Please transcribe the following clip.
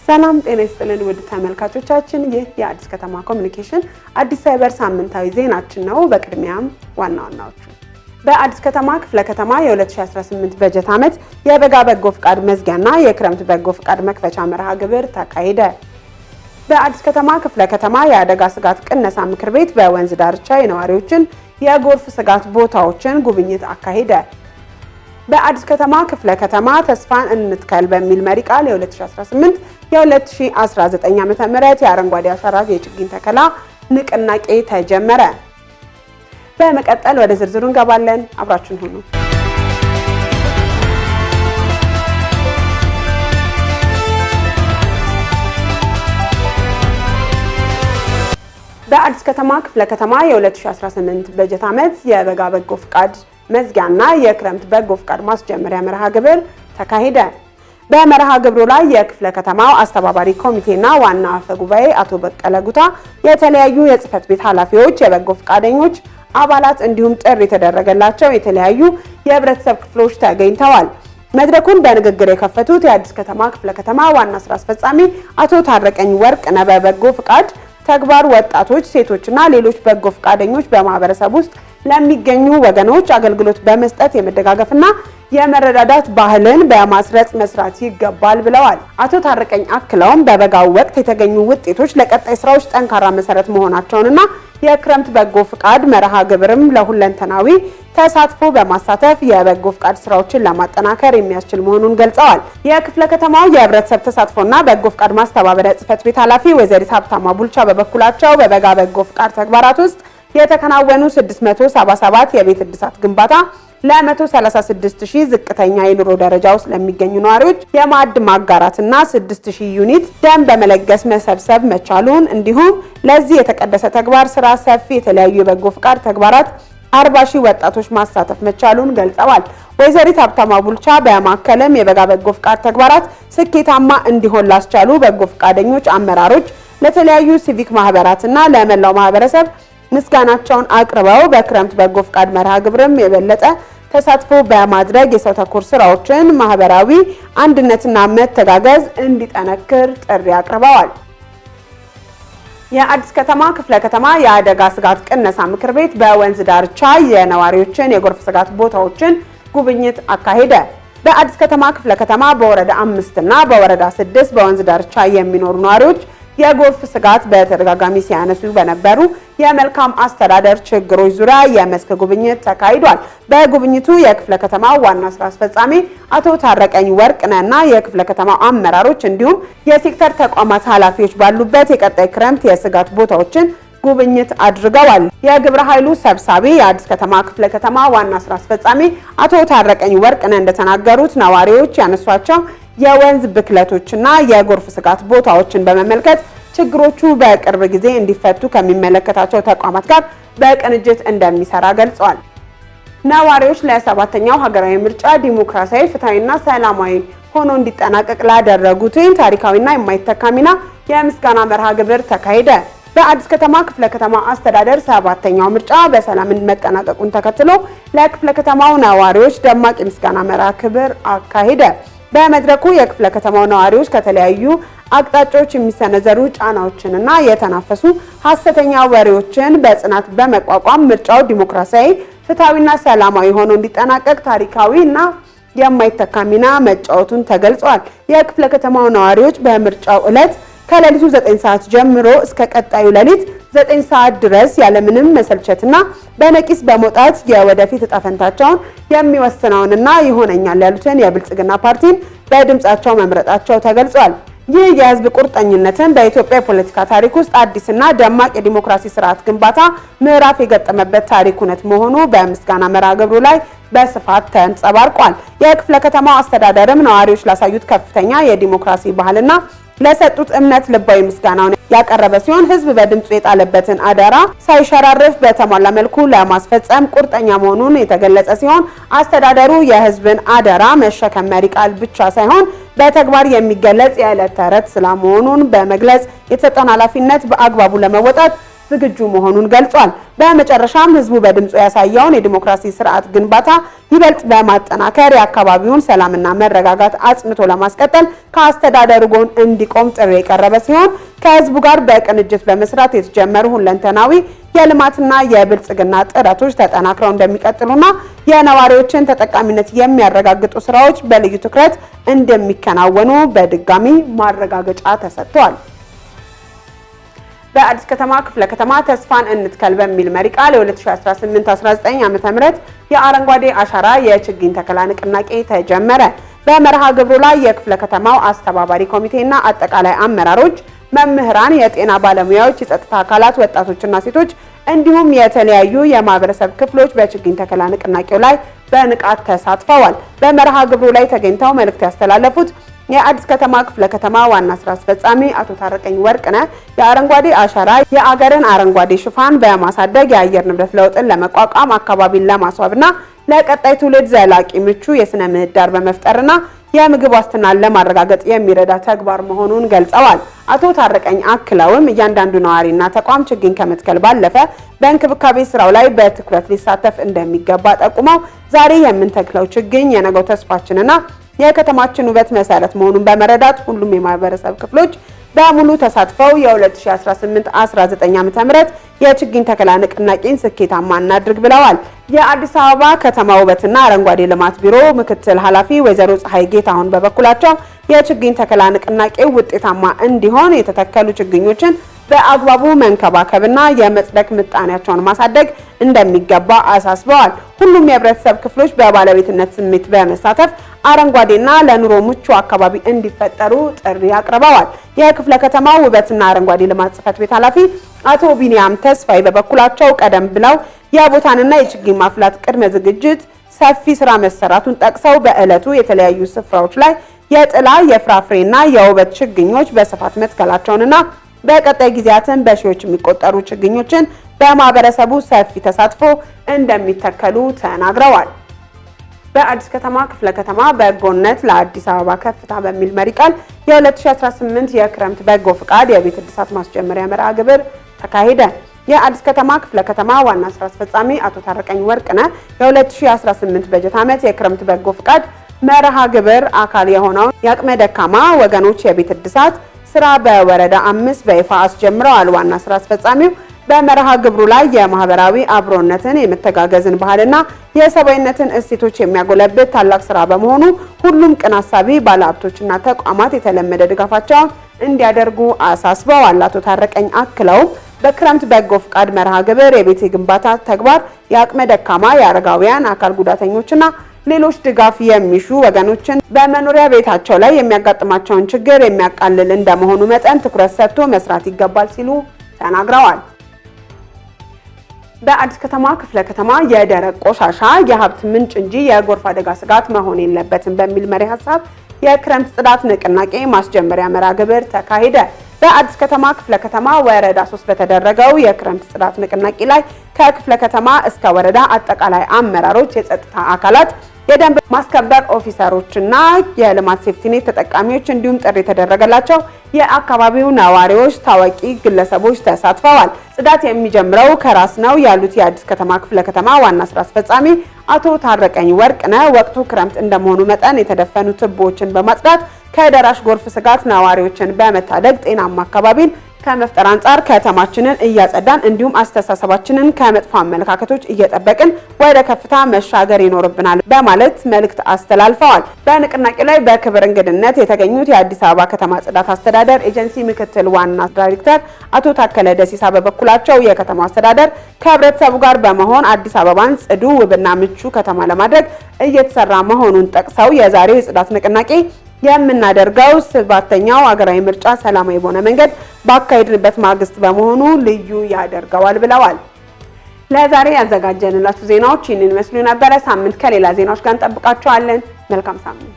ሰላም ጤና ይስጥልን ውድ ተመልካቾቻችን፣ ይህ የአዲስ ከተማ ኮሙኒኬሽን አዲስ ሳይበር ሳምንታዊ ዜናችን ነው። በቅድሚያም ዋና ዋናዎቹ በአዲስ ከተማ ክፍለ ከተማ የ2018 በጀት ዓመት የበጋ በጎ ፍቃድ መዝጊያና የክረምት በጎ ፍቃድ መክፈቻ መርሃ ግብር ተካሄደ። በአዲስ ከተማ ክፍለ ከተማ የአደጋ ስጋት ቅነሳ ምክር ቤት በወንዝ ዳርቻ የነዋሪዎችን የጎርፍ ስጋት ቦታዎችን ጉብኝት አካሄደ። በአዲስ ከተማ ክፍለ ከተማ ተስፋን እንትከል በሚል መሪ ቃል የ2018 የ2019 ዓ.ም የአረንጓዴ አሻራ የችግኝ ተከላ ንቅናቄ ተጀመረ። በመቀጠል ወደ ዝርዝሩ እንገባለን። አብራችሁን ሁኑ። በአዲስ ከተማ ክፍለ ከተማ የ2018 በጀት ዓመት የበጋ በጎ ፍቃድ መዝጊያና የክረምት በጎ ፍቃድ ማስጀመሪያ መርሃ ግብር ተካሄደ። በመርሃ ግብሩ ላይ የክፍለ ከተማው አስተባባሪ ኮሚቴና ዋና አፈ ጉባኤ አቶ በቀለ ጉታ፣ የተለያዩ የጽህፈት ቤት ኃላፊዎች፣ የበጎ ፍቃደኞች አባላት እንዲሁም ጥሪ የተደረገላቸው የተለያዩ የህብረተሰብ ክፍሎች ተገኝተዋል። መድረኩን በንግግር የከፈቱት የአዲስ ከተማ ክፍለ ከተማ ዋና ስራ አስፈጻሚ አቶ ታረቀኝ ወርቅነህ በበጎ ፍቃድ ተግባር ወጣቶች፣ ሴቶችና ሌሎች በጎ ፍቃደኞች በማህበረሰብ ውስጥ ለሚገኙ ወገኖች አገልግሎት በመስጠት የመደጋገፍና የመረዳዳት ባህልን በማስረጽ መስራት ይገባል ብለዋል። አቶ ታረቀኝ አክለውም በበጋው ወቅት የተገኙ ውጤቶች ለቀጣይ ስራዎች ጠንካራ መሰረት መሆናቸውንና የክረምት በጎ ፍቃድ መርሃ ግብርም ለሁለንተናዊ ተሳትፎ በማሳተፍ የበጎ ፍቃድ ስራዎችን ለማጠናከር የሚያስችል መሆኑን ገልጸዋል። የክፍለ ከተማው የህብረተሰብ ተሳትፎና በጎ ፍቃድ ማስተባበሪያ ጽህፈት ቤት ኃላፊ ወይዘሪት ሀብታማ ቡልቻ በበኩላቸው በበጋ በጎ ፍቃድ ተግባራት ውስጥ የተከናወኑ 677 የቤት እድሳት ግንባታ ለ136000 ዝቅተኛ የኑሮ ደረጃ ውስጥ ለሚገኙ ነዋሪዎች የማዕድ ማጋራትና 6000 ዩኒት ደም በመለገስ መሰብሰብ መቻሉን እንዲሁም ለዚህ የተቀደሰ ተግባር ስራ ሰፊ የተለያዩ የበጎ ፍቃድ ተግባራት 40000 ወጣቶች ማሳተፍ መቻሉን ገልጸዋል። ወይዘሪት ሀብታማ ቡልቻ በማከለም የበጋ በጎ ፍቃድ ተግባራት ስኬታማ እንዲሆን ላስቻሉ በጎ ፍቃደኞች አመራሮች፣ ለተለያዩ ሲቪክ ማህበራትና ለመላው ማህበረሰብ ምስጋናቸውን አቅርበው በክረምት በጎ ፍቃድ መርሃ ግብርም የበለጠ ተሳትፎ በማድረግ የሰው ተኮር ስራዎችን ማህበራዊ አንድነትና መተጋገዝ እንዲጠነክር ጥሪ አቅርበዋል። የአዲስ ከተማ ክፍለ ከተማ የአደጋ ስጋት ቅነሳ ምክር ቤት በወንዝ ዳርቻ የነዋሪዎችን የጎርፍ ስጋት ቦታዎችን ጉብኝት አካሄደ። በአዲስ ከተማ ክፍለ ከተማ በወረዳ 5 እና በወረዳ 6 በወንዝ ዳርቻ የሚኖሩ ነዋሪዎች የጎርፍ ስጋት በተደጋጋሚ ሲያነሱ በነበሩ የመልካም አስተዳደር ችግሮች ዙሪያ የመስክ ጉብኝት ተካሂዷል። በጉብኝቱ የክፍለ ከተማው ዋና ስራ አስፈጻሚ አቶ ታረቀኝ ወርቅነህና የክፍለ ከተማው አመራሮች እንዲሁም የሴክተር ተቋማት ኃላፊዎች ባሉበት የቀጣይ ክረምት የስጋት ቦታዎችን ጉብኝት አድርገዋል። የግብረ ኃይሉ ሰብሳቢ የአዲስ ከተማ ክፍለ ከተማ ዋና ስራ አስፈጻሚ አቶ ታረቀኝ ወርቅነህ እንደተናገሩት ነዋሪዎች ያነሷቸው የወንዝ ብክለቶችና የጎርፍ ስጋት ቦታዎችን በመመልከት ችግሮቹ በቅርብ ጊዜ እንዲፈቱ ከሚመለከታቸው ተቋማት ጋር በቅንጅት እንደሚሰራ ገልጸዋል። ነዋሪዎች ለሰባተኛው ሀገራዊ ምርጫ ዲሞክራሲያዊ፣ ፍትሃዊና ሰላማዊ ሆኖ እንዲጠናቀቅ ላደረጉት ታሪካዊና የማይተካ ሚና የምስጋና መርሃ ግብር ተካሄደ። በአዲስ ከተማ ክፍለ ከተማ አስተዳደር ሰባተኛው ምርጫ በሰላም መጠናቀቁን ተከትሎ ለክፍለ ከተማው ነዋሪዎች ደማቅ የምስጋና መርሃ ግብር አካሄደ። በመድረኩ የክፍለ ከተማው ነዋሪዎች ከተለያዩ አቅጣጫዎች የሚሰነዘሩ ጫናዎችንና የተናፈሱ ሐሰተኛ ወሬዎችን በጽናት በመቋቋም ምርጫው ዲሞክራሲያዊ፣ ፍትሃዊና ሰላማዊ ሆኖ እንዲጠናቀቅ ታሪካዊና የማይተካ ሚና መጫወቱን ተገልጿል። የክፍለ ከተማው ነዋሪዎች በምርጫው ዕለት ከሌሊቱ 9 ሰዓት ጀምሮ እስከ ቀጣዩ ሌሊት 9 ሰዓት ድረስ ያለምንም መሰልቸትና በነቂስ በመውጣት የወደፊት ዕጣ ፈንታቸውን የሚወስነውንና ይሆነኛል ያሉትን የብልጽግና ፓርቲን በድምጻቸው መምረጣቸው ተገልጿል። ይህ የህዝብ ቁርጠኝነትን በኢትዮጵያ የፖለቲካ ታሪክ ውስጥ አዲስና ደማቅ የዲሞክራሲ ስርዓት ግንባታ ምዕራፍ የገጠመበት ታሪክ እውነት መሆኑ በምስጋና መርሃ ግብሩ ላይ በስፋት ተንጸባርቋል። የክፍለ ከተማው አስተዳደርም ነዋሪዎች ላሳዩት ከፍተኛ የዲሞክራሲ ባህልና ለሰጡት እምነት ልባዊ ምስጋናውን ያቀረበ ሲሆን ህዝብ በድምጹ የጣለበትን አደራ ሳይሸራርፍ በተሟላ መልኩ ለማስፈጸም ቁርጠኛ መሆኑን የተገለጸ ሲሆን አስተዳደሩ የህዝብን አደራ መሸከም መሪ ቃል ብቻ ሳይሆን በተግባር የሚገለጽ የዕለት ተዕለት ስራ መሆኑን በመግለጽ የተሰጠውን ኃላፊነት በአግባቡ ለመወጣት ዝግጁ መሆኑን ገልጿል። በመጨረሻም ህዝቡ በድምፁ ያሳየውን የዲሞክራሲ ስርዓት ግንባታ ይበልጥ በማጠናከር የአካባቢውን ሰላምና መረጋጋት አጽንቶ ለማስቀጠል ከአስተዳደሩ ጎን እንዲቆም ጥሪ የቀረበ ሲሆን ከህዝቡ ጋር በቅንጅት በመስራት የተጀመሩ ሁለንተናዊ የልማትና የብልጽግና ጥረቶች ተጠናክረው እንደሚቀጥሉና የነዋሪዎችን ተጠቃሚነት የሚያረጋግጡ ስራዎች በልዩ ትኩረት እንደሚከናወኑ በድጋሚ ማረጋገጫ ተሰጥቷል። በአዲስ ከተማ ክፍለ ከተማ ተስፋን እንትከል በሚል መሪ ቃል የ2018-19 ዓ.ም የአረንጓዴ አሻራ የችግኝ ተከላ ንቅናቄ ተጀመረ። በመርሃ ግብሩ ላይ የክፍለ ከተማው አስተባባሪ ኮሚቴና አጠቃላይ አመራሮች፣ መምህራን፣ የጤና ባለሙያዎች፣ የጸጥታ አካላት፣ ወጣቶችና ሴቶች እንዲሁም የተለያዩ የማህበረሰብ ክፍሎች በችግኝ ተከላ ንቅናቄው ላይ በንቃት ተሳትፈዋል። በመርሃ ግብሩ ላይ ተገኝተው መልእክት ያስተላለፉት የአዲስ ከተማ ክፍለ ከተማ ዋና ስራ አስፈጻሚ አቶ ታረቀኝ ወርቅነህ የአረንጓዴ አሻራ የአገርን አረንጓዴ ሽፋን በማሳደግ የአየር ንብረት ለውጥን ለመቋቋም አካባቢን ለማስዋብና ለቀጣይ ትውልድ ዘላቂ ምቹ የስነ ምህዳር በመፍጠርና የምግብ ዋስትናን ለማረጋገጥ የሚረዳ ተግባር መሆኑን ገልጸዋል። አቶ ታረቀኝ አክለውም እያንዳንዱ ነዋሪና ተቋም ችግኝ ከመትከል ባለፈ በእንክብካቤ ስራው ላይ በትኩረት ሊሳተፍ እንደሚገባ ጠቁመው ዛሬ የምንተክለው ችግኝ የነገው ተስፋችንና የከተማችን ውበት መሰረት መሆኑን በመረዳት ሁሉም የማህበረሰብ ክፍሎች በሙሉ ተሳትፈው የ2018-19 ዓ.ም የችግኝ ተከላ ንቅናቄን ስኬታማ እናድርግ ብለዋል። የአዲስ አበባ ከተማ ውበትና አረንጓዴ ልማት ቢሮ ምክትል ኃላፊ ወይዘሮ ፀሐይ ጌታሁን በበኩላቸው የችግኝ ተከላ ንቅናቄው ውጤታማ እንዲሆን የተተከሉ ችግኞችን በአግባቡ መንከባከብና የመጽደቅ ምጣኔያቸውን ማሳደግ እንደሚገባ አሳስበዋል። ሁሉም የህብረተሰብ ክፍሎች በባለቤትነት ስሜት በመሳተፍ አረንጓዴና ለኑሮ ምቹ አካባቢ እንዲፈጠሩ ጥሪ አቅርበዋል። የክፍለ ከተማው ውበትና አረንጓዴ ልማት ጽሕፈት ቤት ኃላፊ አቶ ቢኒያም ተስፋይ በበኩላቸው ቀደም ብለው የቦታንና የችግኝ ማፍላት ቅድመ ዝግጅት ሰፊ ስራ መሰራቱን ጠቅሰው በዕለቱ የተለያዩ ስፍራዎች ላይ የጥላ የፍራፍሬና የውበት ችግኞች በስፋት መትከላቸውንና በቀጣይ ጊዜያትን በሺዎች የሚቆጠሩ ችግኞችን በማህበረሰቡ ሰፊ ተሳትፎ እንደሚተከሉ ተናግረዋል። በአዲስ ከተማ ክፍለ ከተማ በጎነት ለአዲስ አበባ ከፍታ በሚል መሪ ቃል የ2018 የክረምት በጎ ፍቃድ የቤት እድሳት ማስጀመሪያ መርሃ ግብር ተካሄደ። የአዲስ ከተማ ክፍለ ከተማ ዋና ስራ አስፈጻሚ አቶ ታረቀኝ ወርቅነህ የ2018 በጀት ዓመት የክረምት በጎ ፍቃድ መርሃ ግብር አካል የሆነውን የአቅመ ደካማ ወገኖች የቤት እድሳት ስራ በወረዳ 5 በይፋ አስጀምረዋል። ዋና ስራ አስፈጻሚው በመርሃ ግብሩ ላይ የማህበራዊ አብሮነትን የመተጋገዝን ባህልና የሰብአዊነትን እሴቶች የሚያጎለብት ታላቅ ስራ በመሆኑ ሁሉም ቅን አሳቢ ባለሀብቶችና ተቋማት የተለመደ ድጋፋቸውን እንዲያደርጉ አሳስበዋል። አቶ ታረቀኝ አክለውም በክረምት በጎ ፍቃድ መርሃ ግብር የቤት ግንባታ ተግባር የአቅመ ደካማ፣ የአረጋውያን፣ አካል ጉዳተኞችና ሌሎች ድጋፍ የሚሹ ወገኖችን በመኖሪያ ቤታቸው ላይ የሚያጋጥማቸውን ችግር የሚያቃልል እንደመሆኑ መጠን ትኩረት ሰጥቶ መስራት ይገባል ሲሉ ተናግረዋል። በአዲስ ከተማ ክፍለ ከተማ የደረቅ ቆሻሻ የሀብት ምንጭ እንጂ የጎርፍ አደጋ ስጋት መሆን የለበትም በሚል መሪ ሀሳብ የክረምት ጽዳት ንቅናቄ ማስጀመሪያ መርሃ ግብር ተካሄደ። በአዲስ ከተማ ክፍለ ከተማ ወረዳ 3 በተደረገው የክረምት ጽዳት ንቅናቄ ላይ ከክፍለ ከተማ እስከ ወረዳ አጠቃላይ አመራሮች፣ የጸጥታ አካላት፣ የደንብ ማስከበር ኦፊሰሮችና የልማት ሴፍቲኔት ተጠቃሚዎች እንዲሁም ጥሪ የተደረገላቸው የአካባቢው ነዋሪዎች፣ ታዋቂ ግለሰቦች ተሳትፈዋል። ጽዳት የሚጀምረው ከራስ ነው ያሉት የአዲስ ከተማ ክፍለ ከተማ ዋና ስራ አስፈጻሚ አቶ ታረቀኝ ወርቅነህ ወቅቱ ክረምት እንደመሆኑ መጠን የተደፈኑ ቱቦዎችን በማጽዳት ከደራሽ ጎርፍ ስጋት ነዋሪዎችን በመታደግ ጤናማ አካባቢን ከመፍጠር አንጻር ከተማችንን እያጸዳን እንዲሁም አስተሳሰባችንን ከመጥፎ አመለካከቶች እየጠበቅን ወደ ከፍታ መሻገር ይኖርብናል በማለት መልእክት አስተላልፈዋል። በንቅናቄው ላይ በክብር እንግድነት የተገኙት የአዲስ አበባ ከተማ ጽዳት አስተዳደር ኤጀንሲ ምክትል ዋና ዳይሬክተር አቶ ታከለ ደሲሳ በበኩላቸው የከተማው አስተዳደር ከህብረተሰቡ ጋር በመሆን አዲስ አበባን ጽዱ፣ ውብና ምቹ ከተማ ለማድረግ እየተሰራ መሆኑን ጠቅሰው የዛሬው የጽዳት ንቅናቄ የምናደርገው 7ኛው ሀገራዊ ምርጫ ሰላማዊ በሆነ መንገድ ባካሄድንበት ማግስት በመሆኑ ልዩ ያደርገዋል ብለዋል። ለዛሬ ያዘጋጀንላችሁ ዜናዎች ይህንን መስሉ ነበር። ሳምንት ከሌላ ዜናዎች ጋር እንጠብቃችኋለን። መልካም ሳምንት።